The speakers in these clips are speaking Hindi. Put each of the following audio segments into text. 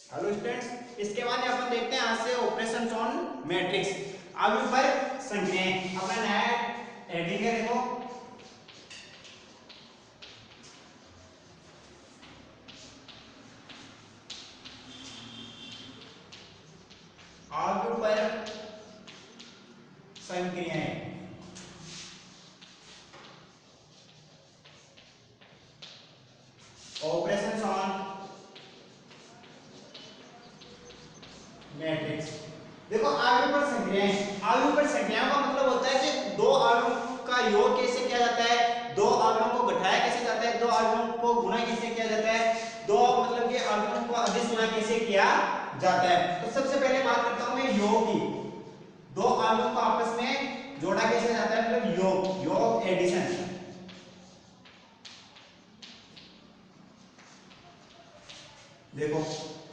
हेलो स्टूडेंट्स, इसके बाद में अपन देखते हैं आज से ऑपरेशंस ऑन मैट्रिक्स। अब पर संख्याएं अपना नया हेडिंग है, देखो आगे पर संख्याएं। Operations on matrix. देखो आगे पर संख्याएं, आगे पर संख्याओं का मतलब होता है कि दो आवेशों का योग कैसे किया जाता है, दो आवेशों को घटाया कैसे जाता है, दो आवेशों को गुणा कैसे किया जाता है, दो मतलब कि आवेशों को अदिश गुणा कैसे किया जाता है। तो सबसे पहले बात करता हूं मैं योग की। दो आवेशों को आपस में जोड़ा कैसे जाता है, मतलब योग एडिशन। देखो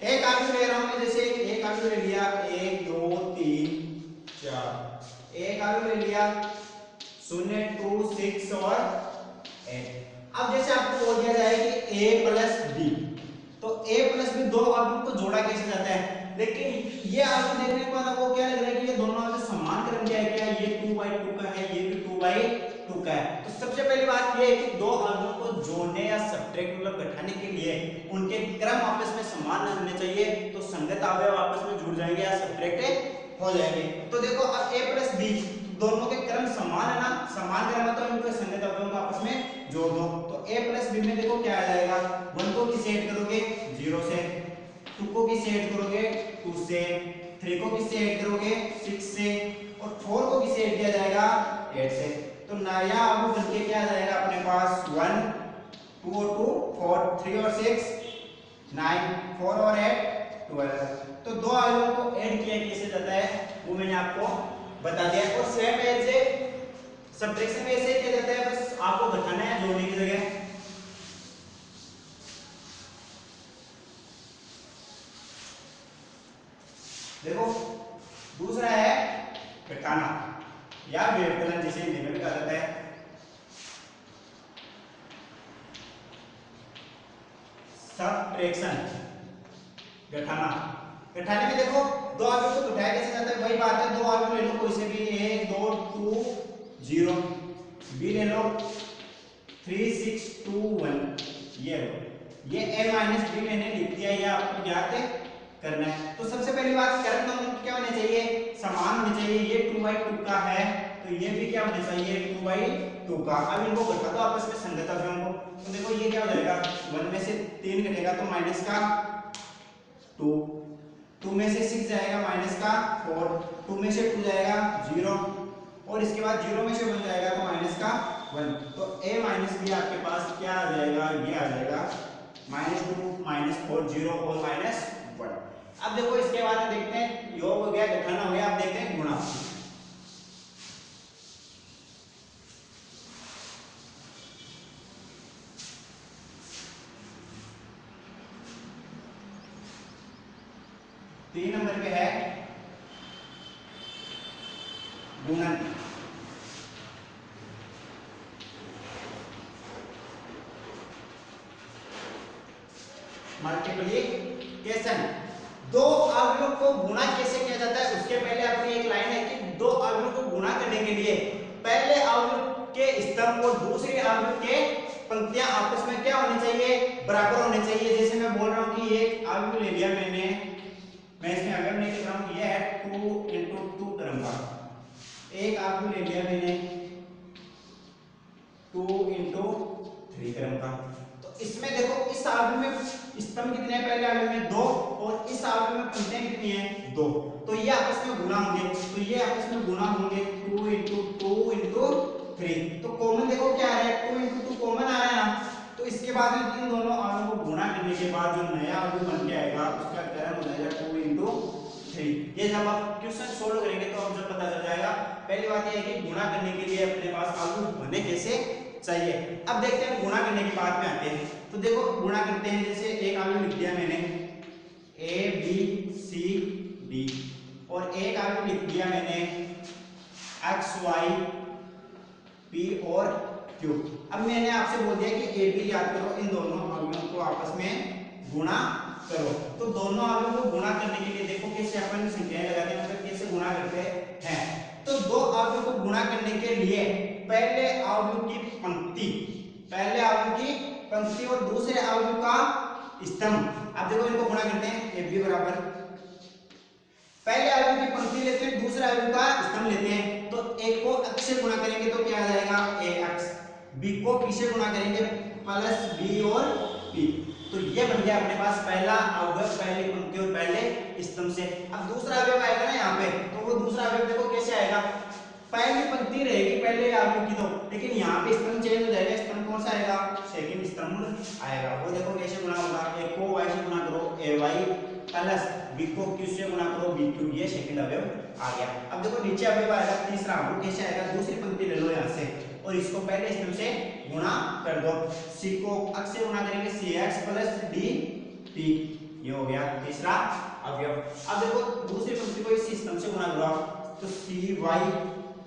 एक आलू ले रहा हूं मैं, जैसे एक आलू ले लिया, 1 2 3 4, एक आलू ले लिया 0 2 6 और 8। अब जैसे आपको बोल दिया जाए कि a प्लस b, तो a प्लस b दो आलू को जोड़ा कैसे जाता है, लेकिन ये आलू देखने के बाद आपको क्या लग रहा है कि ये दोनों आलू समान क्रम के है क्या, ये 2/2 का है, ये भी 2/2 का है। तो सबसे पहली बात ये है कि दो आलू को जोड़ने या सब्ट्रैक्ट मतलब घटाने के लिए उनके क्रम आपस में समान होने चाहिए, तो संगत अवयव आपस में जुड़ जाएंगे या सब्ट्रैक्ट हो जाएंगे। तो देखो अब a प्लस b दोनों के क्रम समान है ना, समान क्रम है, तो इनको संगत अवयवों को आपस में जोड़ दो। तो a प्लस b में देखो क्या आ जाएगा, 1 को किसे ऐड करोगे 0 से, 2 को किसे ऐड करोगे 2 से, 3 को किसे ऐड करोगे 6 से, और 4 को किसे ऐड किया जाएगा 8 से। तो नया आलू बनके क्या आ जाएगा अपने पास 1 2 और 2 4, 3 और 6 9, 4 और 8 12। तो दो आलूओं को ऐड किया कैसे जाता है वो मैंने आपको बता दिया। और सेम ऐसे सब्ट्रैक्शन में ऐसे किया जाता है, बस आपको घटाना है जोड़ने की जगह। देखो दूसरा है घटाना या व्यवकलन, जिसे हिंदी में भी कहा जाता है। सब्ट्रैक्शन घटाना, घटाने में देखो दो आलू को घटाया कैसे जाता है, वही बात है, दो आलू ले लो कोई से भी, 1 2 2 0, बी ले लो 3 6 2 1, ये लो, ये a माइनस बी मैंने लिख दिया, ये आपको याद करना है। तो सबसे पहली बात क्रम दोनों क्या होने चाहिए, समान होने चाहिए। ये 2/2 का है तो ये भी क्या होना चाहिए 2/2 का। अब इनको घटा दो आपस में संगत अवयवों को, तो देखो ये क्या हो जाएगा, 1 में से 3 घटेगा तो माइनस का 2, 2 में से 6 जाएगा माइनस का 4, 2 में से 2 जाएगा 0, और इसके बाद 0 में से 1 जाएगा तो माइनस का 1। तो a माइनस बी आपके पास क्या आ जाएगा, ये आ जाएगा -2 -4 0 और -1। अब देखो इसके बाद में देखते हैं, योग हो गया, घटाना हो गया, अब देखते हैं गुणा। तीन नंबर पे है गुणन। मल्टीप्लिकेशन, दो अवयवों को गुणा कैसे किया जाता है उसके पहले अपनी एक लाइन है कि दो अवयवों को गुणा करने के लिए पहले अवयव के स्तंभ और दूसरे अवयव के पंक्तियां आपस में क्या होनी चाहिए, बराबर होने चाहिए। जैसे मैं बोल रहा हूं कि एक अवयव ले लिया मैंने, मैं इसमें अवयव नहीं लिख रहा हूं, ये है 2 × 2 क्रम का। एक अवयव ले लिया मैंने 2 × 3 क्रम का। तो इसमें देखो इस अवयव में स्तंभ कितने हैं, पहले अवयव में 2, और इस अवयव में पंक्तियां कितनी हैं 2, तो ये आपस में गुणा होंगे, तो ये आपस में गुणा होंगे 2 × 2 × 3। तो कॉमन देखो क्या आ रहा है, 2 × 2 कॉमन आ रहा है ना, तो इसके बाद में इन दोनों अवयवों को गुणा करने के बाद जो नया अवयव बन के आएगा उसका क्रम हो जाएगा 2 × 3। ये जब आप क्वेश्चन सोल्व करेंगे तो आपको पता चल जाएगा। पहली बात ये है कि गुणा करने के लिए अपने पास अवयव होने कैसे चाहिए। अब देखते हैं गुणा करने की बात में आते हैं। तो देखो गुणा करते हैं, जैसे एक अवयव लिख दिया मैंने a b c d, और एक अवयव लिख दिया मैंने x y p और q। अब मैंने आपसे बोल दिया कि a b याद करो, इन दोनों अवयवों को आपस में गुणा करो। तो दोनों अवयव को गुणा करने के लिए देखो कैसे अपन संख्याएं लगाते हैं, मतलब कैसे गुणा करते हैं। तो दो अवयव को गुणा करने के लिए पहले अवयव की पंक्ति और दूसरे अवयव का स्तंभ। अब देखो इनको गुणा करते हैं, ए बी बराबर पहले अवयव की पंक्ति लेते हैं, दूसरे अवयव का स्तंभ लेते हैं। तो एक को x से गुणा करेंगे तो क्या आ जाएगा ax, b को p से गुणा करेंगे प्लस b और p। तो ये बन गया अपने पास पहला अवयव पहली पंक्ति और पहले स्तंभ से। अब दूसरा अवयव आएगा ना यहाँ पे, तो वो दूसरा अवयव देखो कैसे आएगा, पहली पंक्ति रहेगी पहले अवयव की, तो लेकिन यहाँ पे स्तंभ चेंज हो जाएगा। स्तंभ कौन सा आएगा, सेकंड स्तंभ आएगा। वो देखो कैसे गुणा होगा, a को y से गुणा करो ay प्लस b को q से गुणा करो b3, ये सेकंड अवयव आ गया। अब देखो नीचे अवयव आएगा तीसरा, वो कैसे आएगा, दूसरी पंक्ति ले लो यहाँ से और इसको पहले स्तंभ से गुणा कर दो। c को x से गुणा करेंगे cx प्लस dt, ये हो गया तीसरा अवयव। अब देखो दूसरी पंक्ति को इसी स्तंभ से गुणा करो तो cy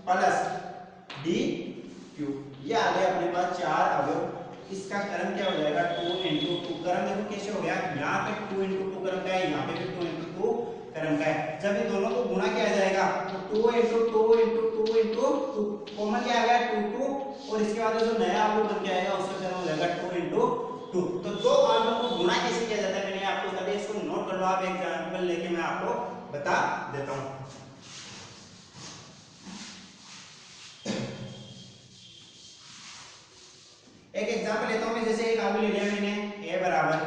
प्लस dq, ये आ गया अपने पास चार अवयव। इसका क्रम क्या हो जाएगा 2 into 2। क्रम देखो कैसे हो गया, यहाँ पे 2 into 2 क्रम का है, यहाँ पे भी 2 into 2 क्रम का है। जब इन दोनों को गुणा किया जाएगा तो 2 into 2 into 2 into 2 कॉमन क्या आ गया 2 2, और इसके बाद जो नया अवयव बन के आएगा उसका क्रम हो जाएगा 2 into 2। तो दो अवयवों को गुणा कैसे किया जाता है मैंने आपको बता दिया, इसको नोट कर लो आप, एग्जांपल लेके मैं आपको बता देता हूँ। एक एग्जांपल लेता हूं मैं, जैसे एक अवयव ले लिया मैंने a बराबर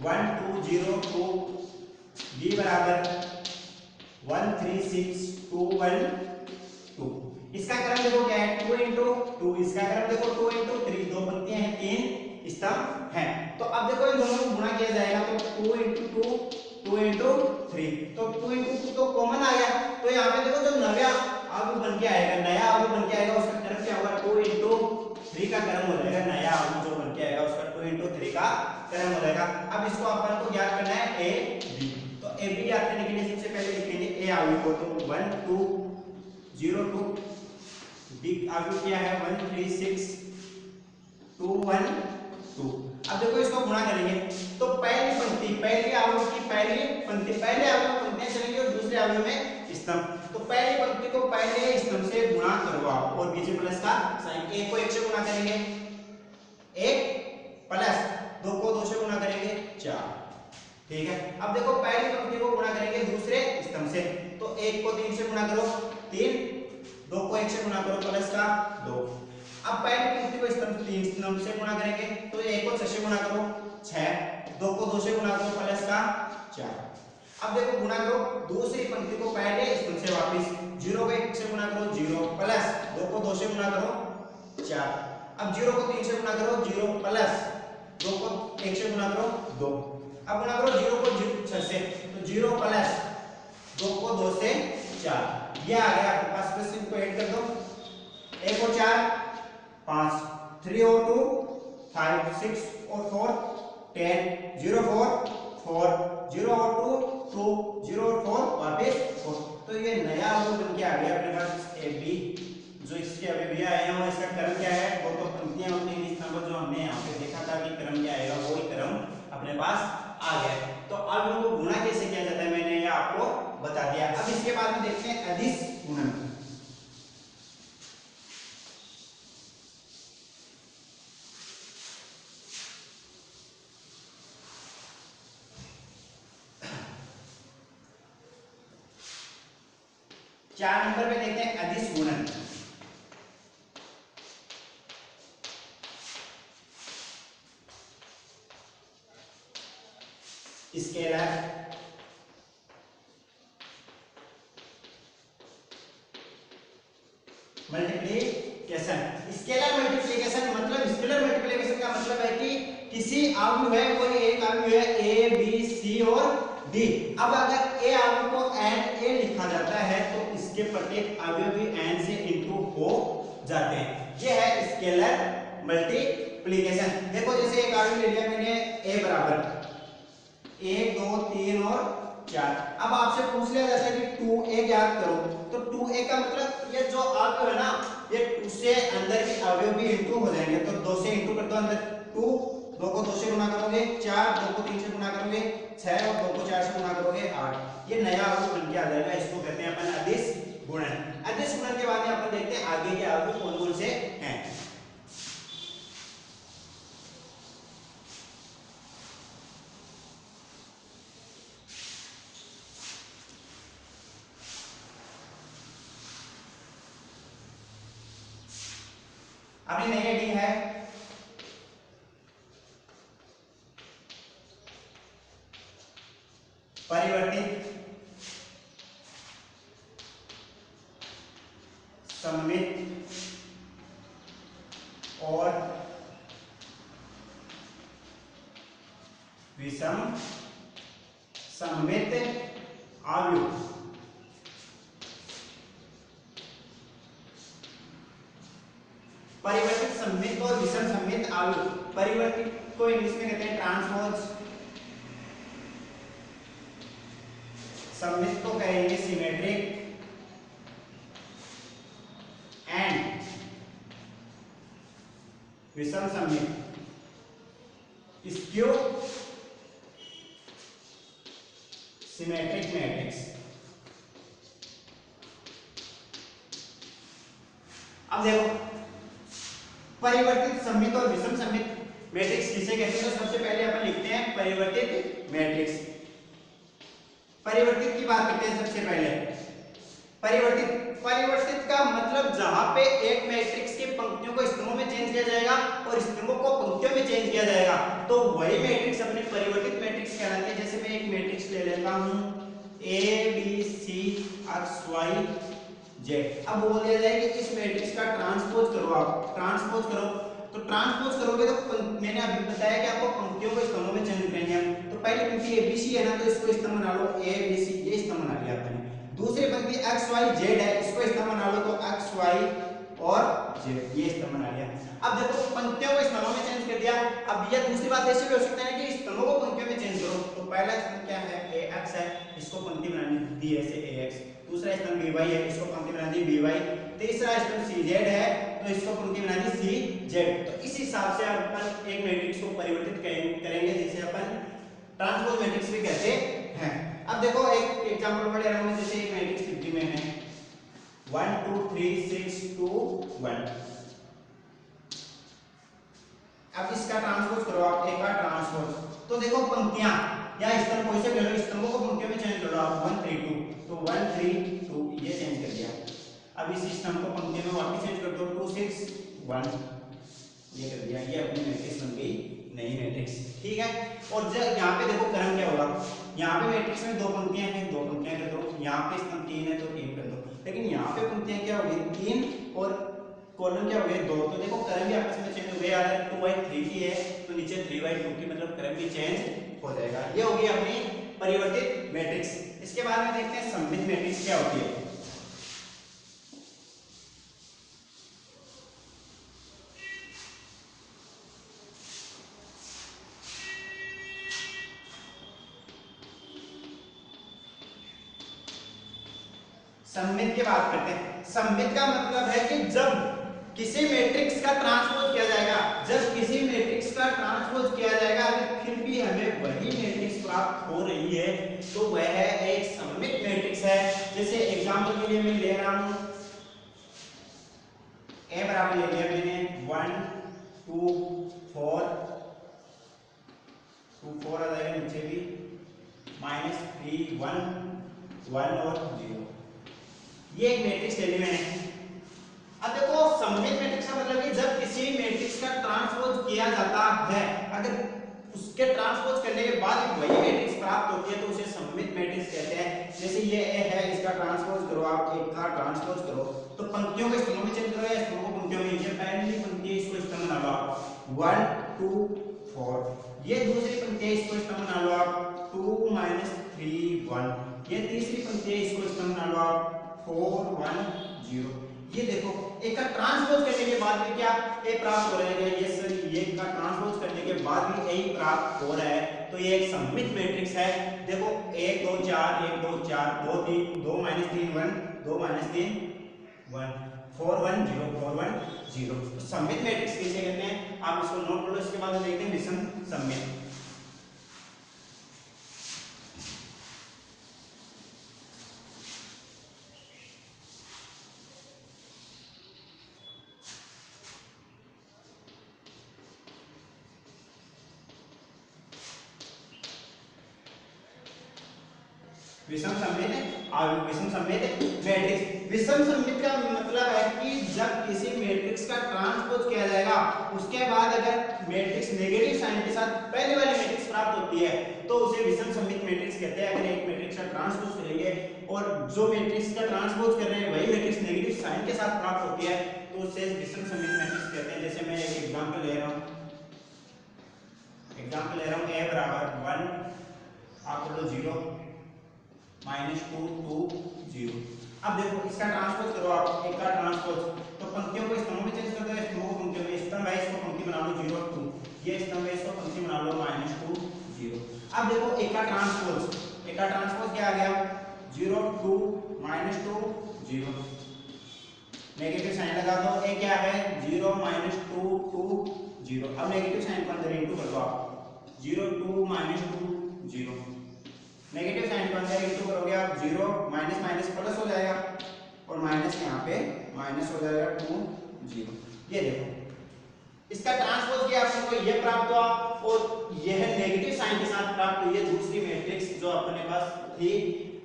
1 2 0 2, b बराबर 1 3 6 2 1 2। इसका क्रम देखो क्या है 2 into 2, इसका क्रम देखो 2 into 3, दो पंक्तियां हैं तीन स्तंभ हैं। तो अब देखो इन दोनों को गुणा किया जाएगा तो 2 into 2 2 into 3, तो 2 into 2 तो कॉमन आ गया। तो यहाँ पे देखो जो नया अवयव बन के आएगा, नया अवयव बन के आएगा उसका क्रम क्या होगा 2 into 3 का क्रम हो जाएगा, नया अवयव जो बन के आएगा उसका 2 into 3 का क्रम हो जाएगा। अब इसको अपन को ज्ञात करना है a b, तो a b ज्ञात करने के लिए सबसे पहले लिखेंगे a अवयव को, तो 1 2 0 2, b अवयव क्या है 1 3 6 2 1 2। अब देखो इसको गुणा करेंगे तो पहली पंक्ति पहली अवयव की पहली पंक्ति पहले अवयव पंक्तियां चलेंगी और दूसरे अवयव में स्तंभ। तो पहली पंक्ति को पहले स्तंभ से गुणा करवाओ और बीच में प्लस का साइन, एक को एक से गुणा करेंगे 1 प्लस 2 को 2 से गुणा करेंगे 4, ठीक है। अब देखो पहली पंक्ति को गुणा करेंगे दूसरे स्तंभ से, तो 1 को 3 से गुणा करो 3, 2 को 1 से गुणा करो प्लस का 2। अब पहली पंक्ति को स्तंभ से गुणा करेंगे तो 1 को 6 से गुणा करो 6, 2 को 2 से गुणा करो प्लस का 4। अब देखो गुणा करो दूसरी पंक्ति को पहले स्तंभ से वापस, 0 को 1 से गुणा करो 0 प्लस 2 को 2 से गुणा करो 4। अब 0 को 3 से गुणा करो 0 प्लस 2 को 1 से गुणा करो 2। अब गुणा करो 0 को 6 से, तो 0 प्लस 2 को 2 से 4, ये आ गया आपके पास। प्लस इनको ऐड कर दो, 1 और 4 5, 3 और 2 5, 6 और 4 10, 0 4 4, 0 और 2 2, 0 और 4 वापस 4। तो ये नया अवयव बन के आ गया अपने पास ए बी, जो इसके अवयव आए हैं और इसका क्रम क्या है, वो तो पंक्तियां होती हैं इस नंबर जो हमने यहाँ पे देखा था कि क्रम क्या आएगा, वही क्रम अपने पास आ गया। तो अवयवों को गुणा कैसे किया जाता है मैंने ये आपको बता दिया। अब इसके बाद में देखते हैं अदिश गुणन। चार नंबर पे देखते हैं अदिश गुणन। Scalar multiplication. स्केलर मल्टीप्लिकेशन मतलब स्केलर मल्टीप्लिकेशन का मतलब है कि किसी अवयव है, कोई एक अवयव है a b c और d। अब अगर a अवयव को n a लिखा जाता है तो इसके प्रत्येक अवयव भी n से इंटू हो जाते हैं। ये है स्केलर मल्टीप्लिकेशन। देखो जैसे एक अवयव ले लिया मैंने a बराबर 1 2 3 और 4। अब आपसे पूछ लिया जाता है कि 2a ज्ञात करो, तो 2a का मतलब ये जो अवयव है ना, ये 2 से अंदर के अवयव भी इंटू हो जाएंगे, तो 2 से इंटू कर दो अंदर 2 2 को 2 से गुना करोगे 4, 2 को 3 से गुना करोगे 6 और 2 को 4 से गुना करोगे 8। ये नया आव्यूह बन के आ जाएगा। इसको कहते हैं अपन अदिश गुणन। अदिश गुणन के बाद में अपन देखते हैं आगे के आव्यूह कौन कौन से हैं। अपनी नई हेडिंग है परिवर्तित सममित और विषम सममित आव्यूह। परिवर्तित सममित और विषम सममित आव्यूह। परिवर्तित को इंग्लिश में कहते हैं ट्रांसपोज, सममित को कहेंगे सिमेट्रिक एंड विषम सममित स्क्यू सिमेट्रिक मैट्रिक्स। अब देखो परिवर्तित सममित और विषम सममित मैट्रिक्स किसे कहते हैं। तो सबसे पहले अपन लिखते हैं परिवर्तित मैट्रिक्स। परिवर्तित की बात करते हैं सबसे पहले। परिवर्तित का मतलब जहां पे एक मैट्रिक्स की पंक्तियों को स्तंभों में चेंज किया जाएगा और स्तंभों को पंक्तियों में चेंज किया जाएगा तो वही मैट्रिक्स अपने परिवर्तित मैट्रिक्स कहलाते हैं। जैसे मैं एक मैट्रिक्स ले लेता हूं A B C X Y Z। अब बोल दिया जाए कि इस मैट्रिक्स का ट्रांसपोज करो, आप ट्रांसपोज करो। तो ट्रांसपोज करोगे तो मैंने अभी बताया कि आपको पंक्तियों को स्तंभों में चेंज करेंगे हम। तो पहली पंक्ति ABC है ना, तो इसको स्तंभ बना लो ABC, ये स्तंभ बना लिया आपने। दूसरी पंक्ति XYZ है, इसको स्तंभ बना लो तो XY और Z, ये स्तंभ बना लिया। अब देखो पंक्तियों को स्तंभों में चेंज कर दिया। अब ये दूसरी बात ऐसे भी हो सकता है कि स्तंभों को पंक्तियों में चेंज करो। तो पहला स्तंभ क्या है AX है, इसको पंक्ति बनानी दी ऐसे AX। दूसरा स्तंभ BY है, इसको पंक्ति बनानी BY। तीसरा स्तंभ CZ है, तो इसको पंक्ति बनानी CZ। तो इस हिसाब से अपन एक मैट्रिक्स को परिवर्तित करेंगे जिसे अपन ट्रांसपोज मैट्रिक्स भी कहते हैं। अब देखो एक एग्जांपल पढ़ रहा हूं, जैसे एक मैट्रिक्स लिख दी मैंने 1 2 3 6 2 1। अब इसका ट्रांसपोज करो आप, एक का ट्रांसपोज। तो देखो पंक्तियां या स्तंभ कोई से भी लो, स्तंभों को पंक्तियों में चेंज करो आप 1 3 2। तो 1 3 2 ये चेंज कर दिया। अब इसी स्तंभ को पंक्तियों में वापस चेंज कर दो 2 6 1, ये कर दिया। ये अपनी मैट्रिक्स बन गई नई मैट्रिक्स, ठीक है। और जब यहाँ पे देखो क्रम क्या होगा, यहाँ पे मैट्रिक्स में दो पंक्तियां हैं, दो पंक्तियां कर दो। यहाँ पे स्तंभ 3 है तो 3 कर दो। लेकिन यहाँ पे पंक्तियां क्या हो गई 3 और कॉलम क्या हो गए 2। तो देखो क्रम भी आपस में चेंज हो गया। अगर 2/3 की है तो नीचे 3/2 की, मतलब क्रम भी चेंज हो जाएगा। ये होगी अपनी परिवर्तित मैट्रिक्स। इसके बाद में देखते हैं सममित मैट्रिक्स क्या होती है। सममित की बात करते हैं। सममित का मतलब है कि जब किसी मैट्रिक्स का ट्रांसपोज किया जाएगा, जब किसी मैट्रिक्स का ट्रांसपोज किया जाएगा अगर फिर भी हमें वही मैट्रिक्स प्राप्त हो रही है तो वह एक सममित मैट्रिक्स है। जैसे एग्जांपल के लिए मैं ले रहा हूं A बराबर ले लिया मैंने 1 2 4 2 4 आ जाएगा नीचे भी -3 1 1 और 0। ये एक मैट्रिक्स ले ली मैंने। अब देखो सममित मैट्रिक्स का मतलब कि जब किसी मैट्रिक्स का ट्रांसपोज किया जाता है, अगर उसके ट्रांसपोज करने के बाद वही मैट्रिक्स प्राप्त होती है तो उसे सममित मैट्रिक्स कहते हैं। जैसे ये A है, इसका ट्रांसपोज करो आप, एक का ट्रांसपोज करो तो पंक्तियों को स्तंभों में चेंज करो या स्तंभों को पंक्तियों में। ये पहली पंक्ति है, इसको स्तंभ बना लो आप 1 2 4। ये दूसरी पंक्ति है, इसको स्तंभ बना लो आप 2 3 1। ये तीसरी पंक्ति है, इसको स्तंभ बना लो आप 4 1 0। ये देखो एक का ट्रांसपोज करने के बाद भी क्या ए प्राप्त हो रहा है, ये सर ये का ट्रांसपोज करने के बाद भी ए प्राप्त हो रहा है तो ये एक सममित मैट्रिक्स है। देखो 1 2 4 1 2 4 2 3 2 -3 1 2 -3 1। 410 तो सममित मैट्रिक्स किसे कहते हैं आप इसको नोट कर लो। इसके बाद देखते हैं विषम सममित। विषम सममित मैट्रिक्स। विषम सममित का मतलब है कि जब किसी मैट्रिक्स का ट्रांसपोज किया जाएगा उसके बाद अगर मैट्रिक्स नेगेटिव साइन के साथ पहले वाली मैट्रिक्स प्राप्त होती है तो उसे विषम सममित मैट्रिक्स कहते हैं। अगर एक मैट्रिक्स का ट्रांसपोज करेंगे और जो मैट्रिक्स का ट्रांसपोज कर रहे हैं वही मैट्रिक्स नेगेटिव साइन के साथ प्राप्त होती है तो उसे विषम सममित मैट्रिक्स कहते हैं। जैसे मैं एक एग्जांपल ले रहा हूं a बराबर 1 आप कर लो 0 -2 2 0। अब देखो इसका ट्रांसपोज करो आप, एक का ट्रांसपोज तो पंक्तियों को स्तंभों में चेंज कर दो, स्तंभों को पंक्तियों में। स्तंभ है इसको पंक्ति बना लो 0 2, ये स्तंभ है इसको पंक्ति बना लो -2 0। अब देखो एक का ट्रांसपोज क्या आ गया 0 2 -2 0, नेगेटिव साइन लगा दो। ए क्या है 0 -2 2 0। अब नेगेटिव साइन को अंदर इंटू कर दो आप 0 2 -2 0, नेगेटिव साइन को अंदर इंटू करोगे आप 0 माइनस माइनस प्लस हो जाएगा और माइनस यहाँ पे माइनस हो जाएगा 2 0। ये देखो इसका ट्रांसपोज किया आपको ये प्राप्त हुआ और यह नेगेटिव साइन के साथ प्राप्त हुई है दूसरी मैट्रिक्स जो अपने पास थी।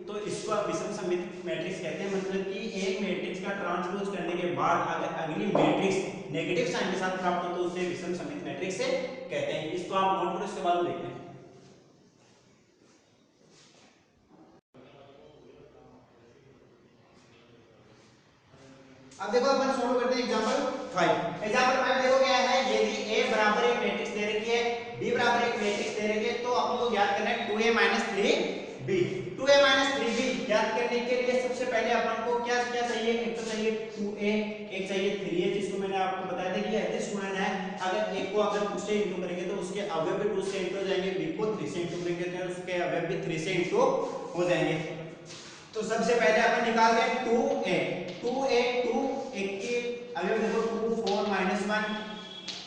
तो इसको आप विषम सममित मैट्रिक्स कहते हैं। मतलब कि एक मैट्रिक्स का ट्रांसपोज करने के बाद अगर अगली मैट्रिक्स नेगेटिव साइन के साथ प्राप्त हो तो उसे विषम सममित मैट्रिक्स से कहते हैं। इसको आप नोट करो, इसके बाद देखते हैं। अब देखो अपन सॉल्व करते हैं एग्जांपल 5। एग्जांपल 5 देखो क्या है, यदि a बराबर एक मैट्रिक्स दे रखी है, b बराबर एक मैट्रिक्स दे रखी है तो अपन को ज्ञात करना है 2a 3b। 2a 3b ज्ञात करने के लिए सबसे पहले अपन को क्या क्या चाहिए, एक तो चाहिए 2a, एक चाहिए 3a जिसको मैंने आपको बताया था कि एडिस गुणन है। अगर एक को अगर 2 से इंटू करेंगे तो उसके अवयव भी 2 से इंटू हो जाएंगे, b को 3 से इंटू करेंगे तो उसके अवयव भी 3 से इंटू हो जाएंगे। तो सबसे पहले अपन निकालते हैं 2a 2 एक के अवयव देखो 2 4 -1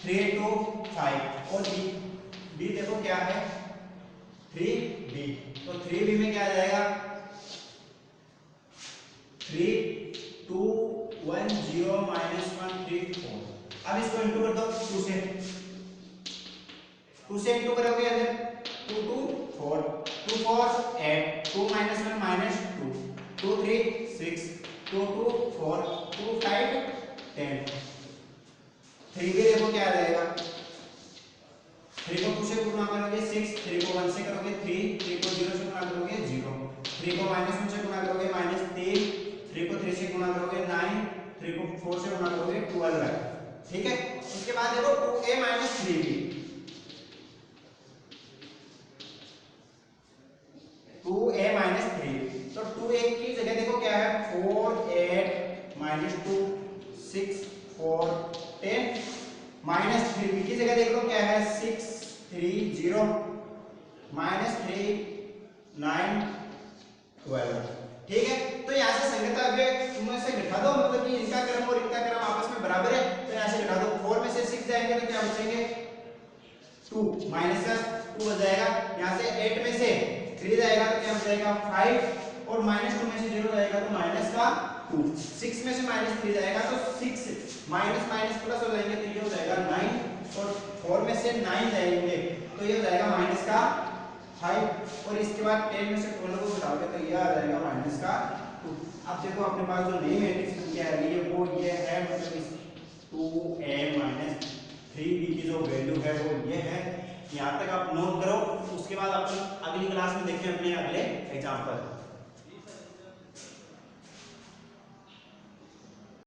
3 2 5 और b देखो क्या है 3b। तो 3b में क्या आ जाएगा 3 2 1 0 -1 3 4। अब इसको इंटू कर दो 2 से इंटू करोगे अंदर 2 2 4 2 4 8 2 -1 -2 2 3 6 2 2 4 2 5 10। 3 भी देखो क्या आ जाएगा 3 को 2 से गुणा करोगे 6, 3 को 1 से करोगे 3, 3 को 0 से गुणा करोगे 0, 3 को -1 से गुणा करोगे -3, 3 को 3 से गुणा करोगे 9, 3 को 4 से गुणा करोगे 12। ठीक है। उसके बाद देखो 2a 3b 2a 3b तो 2a की जगह देखो क्या है 4 8 -2 6 4 10 -3b की जगह देख लो क्या है 6 3 0 -3 9 12। ठीक है। तो यहाँ से संगत अवयव में से घटा दो, मतलब कि इनका क्रम और इनका क्रम आपस में बराबर है तो यहाँ से घटा दो। 4 में से 6 जाएंगे तो क्या बचेंगे 2 माइनस का 2 हो जाएगा। यहाँ से 8 में से 3 जाएगा तो क्या हो जाएगा 5 और -2 में से 0 जाएगा तो माइनस का 2। 6 में से -3 जाएगा तो 6 माइनस माइनस प्लस हो जाएंगे तो ये हो जाएगा 9 और 4 में से 9 जाएंगे तो ये हो जाएगा माइनस का 5 और इसके बाद 10 में से 12 को घटाओगे तो ये आ जाएगा माइनस का 2। अब देखो अपने पास जो नई मैट्रिक्स संख्या आ रही है वो ये है, मतलब इस 2a 3b की जो वैल्यू है वो ये है। यहाँ तक आप नोट करो, उसके बाद अपन अगली क्लास में देखें अपने अगले एग्जांपल।